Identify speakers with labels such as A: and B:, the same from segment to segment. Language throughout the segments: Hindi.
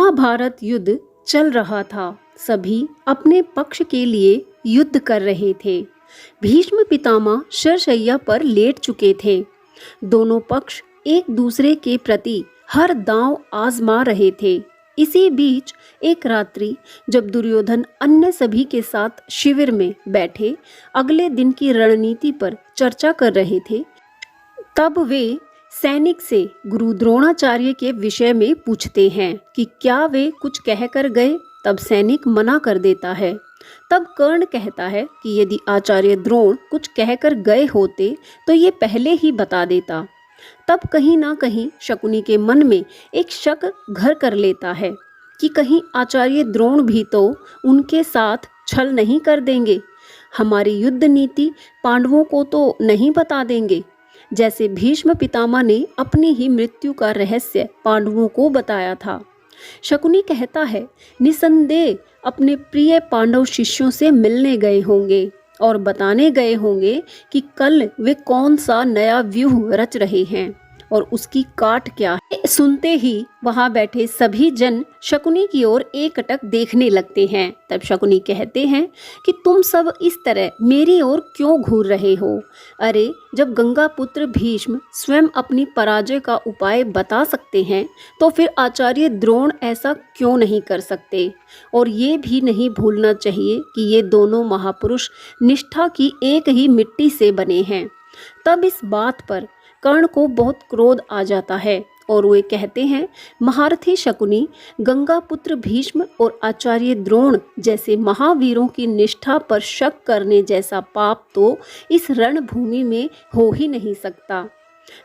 A: महाभारत युद्ध चल रहा था। सभी अपने पक्ष के लिए युद्ध कर रहे थे। भीष्म पितामह शरशैया पर लेट चुके थे। दोनों पक्ष एक दूसरे के प्रति हर दांव आजमा रहे थे। इसी बीच एक रात्रि जब दुर्योधन अन्य सभी के साथ शिविर में बैठे अगले दिन की रणनीति पर चर्चा कर रहे थे, तब वे सैनिक से गुरु द्रोणाचार्य के विषय में पूछते हैं कि क्या वे कुछ कहकर गए। तब सैनिक मना कर देता है। तब कर्ण कहता है कि यदि आचार्य द्रोण कुछ कहकर गए होते तो ये पहले ही बता देता। तब कहीं ना कहीं शकुनी के मन में एक शक घर कर लेता है कि कहीं आचार्य द्रोण भी तो उनके साथ छल नहीं कर देंगे, हमारी युद्ध नीति पांडवों को तो नहीं बता देंगे, जैसे भीष्म पितामह ने अपनी ही मृत्यु का रहस्य पांडवों को बताया था। शकुनी कहता है, निसंदेह अपने प्रिय पांडव शिष्यों से मिलने गए होंगे और बताने गए होंगे कि कल वे कौन सा नया व्यूह रच रहे हैं और उसकी काट क्या है। सुनते ही वहां बैठे सभी जन शकुनी की ओर एकटक देखने लगते हैं। तब शकुनी कहते हैं कि तुम सब इस तरह मेरी ओर क्यों घूर रहे हो? अरे, जब गंगा पुत्र भीष्म स्वयं अपनी पराजय का उपाय बता सकते हैं तो फिर आचार्य द्रोण ऐसा क्यों नहीं कर सकते? और ये भी नहीं भूलना चाहिए कि ये दोनों महापुरुष निष्ठा की एक ही मिट्टी से बने हैं। तब इस बात पर कर्ण को बहुत क्रोध आ जाता है और वे कहते हैं, महारथी शकुनी, गंगा पुत्र भीष्म और आचार्य द्रोण जैसे महावीरों की निष्ठा पर शक करने जैसा पाप तो इस रणभूमि में हो ही नहीं सकता।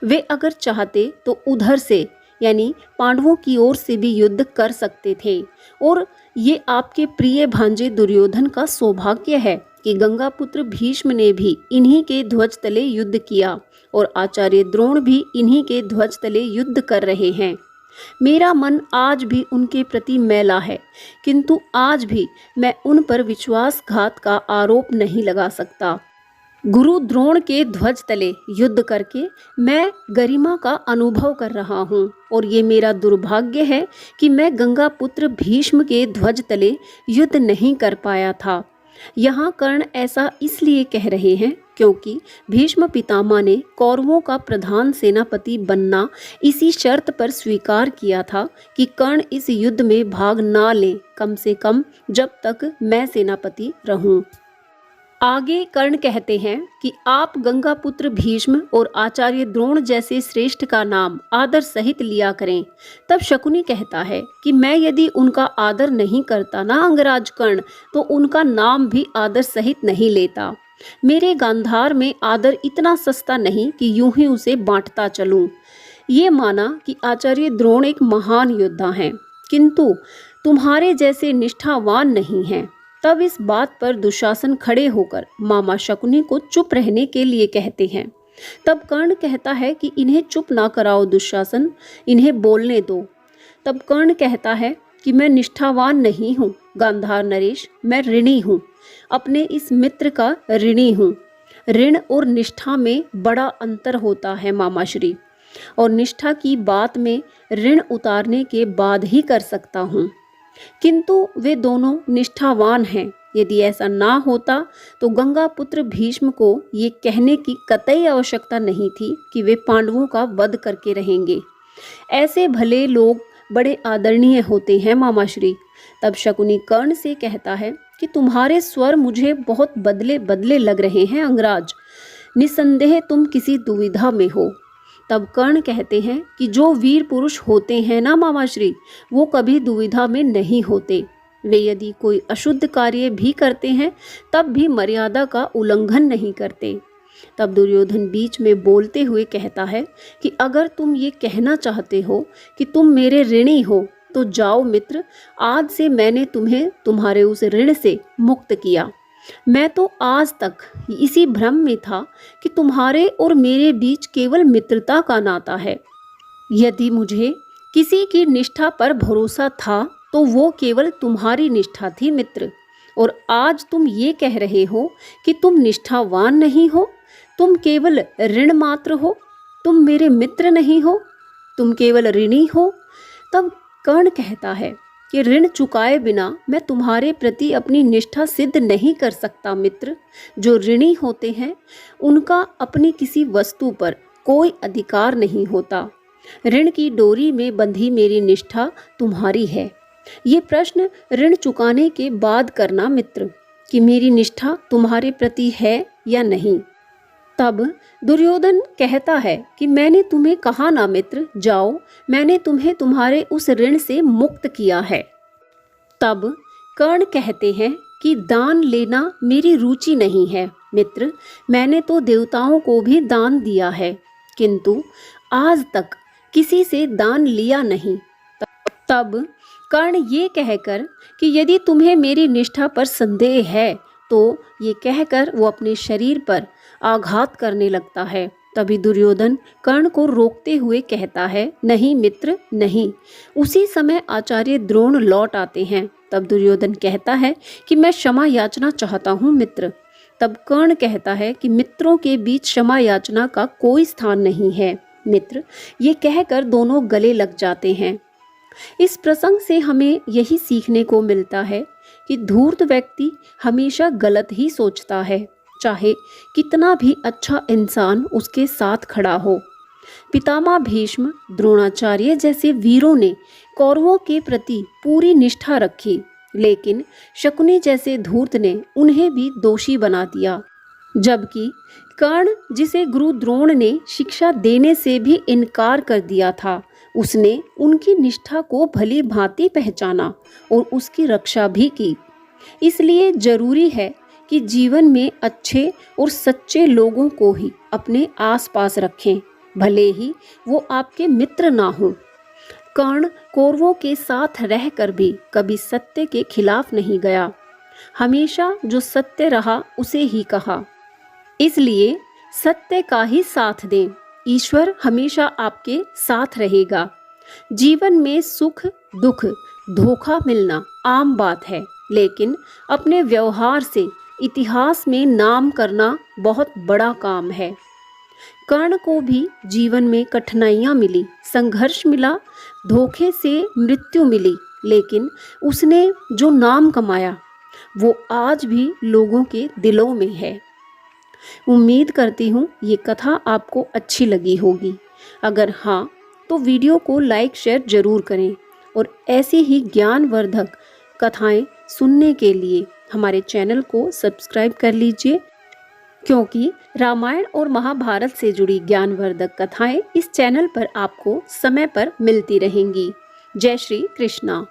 A: वे अगर चाहते तो उधर से यानी पांडवों की ओर से भी युद्ध कर सकते थे। और ये आपके प्रिय भांजे दुर्योधन का सौभाग्य है कि गंगा पुत्र भीष्म ने भी इन्हीं के ध्वज तले युद्ध किया और आचार्य द्रोण भी इन्हीं के ध्वज तले युद्ध कर रहे हैं। मेरा मन आज भी उनके प्रति मैला है, किंतु आज भी मैं उन पर विश्वासघात का आरोप नहीं लगा सकता। गुरु द्रोण के ध्वज तले युद्ध करके मैं गरिमा का अनुभव कर रहा हूँ और ये मेरा दुर्भाग्य है कि मैं गंगा पुत्र भीष्म के ध्वज तले युद्ध नहीं कर पाया था। यहाँ कर्ण ऐसा इसलिए कह रहे हैं क्योंकि भीष्म पितामह ने कौरवों का प्रधान सेनापति बनना इसी शर्त पर स्वीकार किया था कि कर्ण इस युद्ध में भाग ना लें, कम से कम जब तक मैं सेनापति रहूं। आगे कर्ण कहते हैं कि आप गंगा पुत्र भीष्म और आचार्य द्रोण जैसे श्रेष्ठ का नाम आदर सहित लिया करें। तब शकुनी कहता है कि मैं यदि उनका आदर नहीं करता ना अंगराज कर्ण, तो उनका नाम भी आदर सहित नहीं लेता। मेरे गांधार में आदर इतना सस्ता नहीं कि यूं ही उसे बांटता चलूं। ये माना कि आचार्य द्रोण एक महान योद्धा हैं, किंतु तुम्हारे जैसे निष्ठावान नहीं हैं। तब इस बात पर दुशासन खड़े होकर मामा शकुनी को चुप रहने के लिए कहते हैं। तब कर्ण कहता है कि इन्हें चुप ना कराओ दुशासन, इन्हें बोलने दो। तब कर्ण कहता है कि मैं निष्ठावान नहीं हूँ गांधार नरेश, मैं ऋणी हूँ, अपने इस मित्र का ऋणी हूँ। ऋण और निष्ठा में बड़ा अंतर होता है मामाश्री, और निष्ठा की बात में ऋण उतारने के बाद ही कर सकता हूँ, किंतु वे दोनों निष्ठावान हैं। यदि ऐसा ना होता तो गंगा पुत्र भीष्म को ये कहने की कतई आवश्यकता नहीं थी कि वे पांडवों का वध करके रहेंगे। ऐसे भले लोग बड़े आदरणीय होते हैं मामाश्री। तब शकुनी कर्ण से कहता है कि तुम्हारे स्वर मुझे बहुत बदले बदले लग रहे हैं अंगराज, निसंदेह तुम किसी दुविधा में हो। तब कर्ण कहते हैं कि जो वीर पुरुष होते हैं ना मामाश्री, वो कभी दुविधा में नहीं होते। वे यदि कोई अशुद्ध कार्य भी करते हैं तब भी मर्यादा का उल्लंघन नहीं करते। तब दुर्योधन बीच में बोलते हुए कहता है कि अगर तुम ये कहना चाहते हो कि तुम मेरे ऋणी हो तो जाओ मित्र, आज से मैंने तुम्हें तुम्हारे उस ऋण से मुक्त किया। मैं तो आज तक इसी भ्रम में था कि तुम्हारे और मेरे बीच केवल मित्रता का नाता है। यदि मुझे किसी की निष्ठा पर भरोसा था तो वो केवल तुम्हारी निष्ठा थी मित्र, और आज तुम ये कह रहे हो कि तुम निष्ठावान नहीं हो, तुम केवल ऋण मात्र हो, तुम मेरे मित्र नहीं हो, तुम केवल ऋणी हो। तब कर्ण कहता है कि ऋण चुकाए बिना मैं तुम्हारे प्रति अपनी निष्ठा सिद्ध नहीं कर सकता मित्र। जो ऋणी होते हैं उनका अपनी किसी वस्तु पर कोई अधिकार नहीं होता। ऋण की डोरी में बंधी मेरी निष्ठा तुम्हारी है। ये प्रश्न ऋण चुकाने के बाद करना मित्र, कि मेरी निष्ठा तुम्हारे प्रति है या नहीं। तब दुर्योधन कहता है कि मैंने तुम्हें कहा ना मित्र, जाओ, मैंने तुम्हें तुम्हारे उस ऋण से मुक्त किया है। तब कर्ण कहते हैं कि दान लेना मेरी रुचि नहीं है मित्र, मैंने तो देवताओं को भी दान दिया है, किंतु आज तक किसी से दान लिया नहीं। तब कर्ण ये कहकर कि यदि तुम्हें मेरी निष्ठा पर संदेह है, तो ये कहकर वो अपने शरीर पर आघात करने लगता है। तभी दुर्योधन कर्ण को रोकते हुए कहता है, नहीं मित्र नहीं। उसी समय आचार्य द्रोण लौट आते हैं। तब दुर्योधन कहता है कि मैं क्षमा याचना चाहता हूँ मित्र। तब कर्ण कहता है कि मित्रों के बीच क्षमा याचना का कोई स्थान नहीं है मित्र। ये कहकर दोनों गले लग जाते हैं। इस प्रसंग से हमें यही सीखने को मिलता है कि धूर्त व्यक्ति हमेशा गलत ही सोचता है, चाहे कितना भी अच्छा इंसान उसके साथ खड़ा हो। पितामह भीष्म, द्रोणाचार्य जैसे वीरों ने कौरवों के प्रति पूरी निष्ठा रखी, लेकिन शकुनी जैसे धूर्त ने उन्हें भी दोषी बना दिया। जबकि कर्ण, जिसे गुरु द्रोण ने शिक्षा देने से भी इनकार कर दिया था, उसने उनकी निष्ठा को भली भांति पहचाना और उसकी रक्षा भी की। इसलिए जरूरी है कि जीवन में अच्छे और सच्चे लोगों को ही अपने आसपास रखें, भले ही वो आपके मित्र ना हों। कर्ण कौरवों के साथ रहकर भी कभी सत्य के खिलाफ नहीं गया, हमेशा जो सत्य रहा उसे ही कहा। इसलिए सत्य का ही साथ दें, ईश्वर हमेशा आपके साथ रहेगा। जीवन में सुख दुख धोखा मिलना आम बात है, लेकिन अपने व्यवहार से इतिहास में नाम करना बहुत बड़ा काम है। कर्ण को भी जीवन में कठिनाइयाँ मिली, संघर्ष मिला, धोखे से मृत्यु मिली, लेकिन उसने जो नाम कमाया वो आज भी लोगों के दिलों में है। उम्मीद करती हूँ ये कथा आपको अच्छी लगी होगी। अगर हाँ तो वीडियो को लाइक शेयर जरूर करें और ऐसी ही ज्ञानवर्धक कथाएं सुनने के लिए हमारे चैनल को सब्सक्राइब कर लीजिए, क्योंकि रामायण और महाभारत से जुड़ी ज्ञानवर्धक कथाएं इस चैनल पर आपको समय पर मिलती रहेंगी। जय श्री कृष्णा।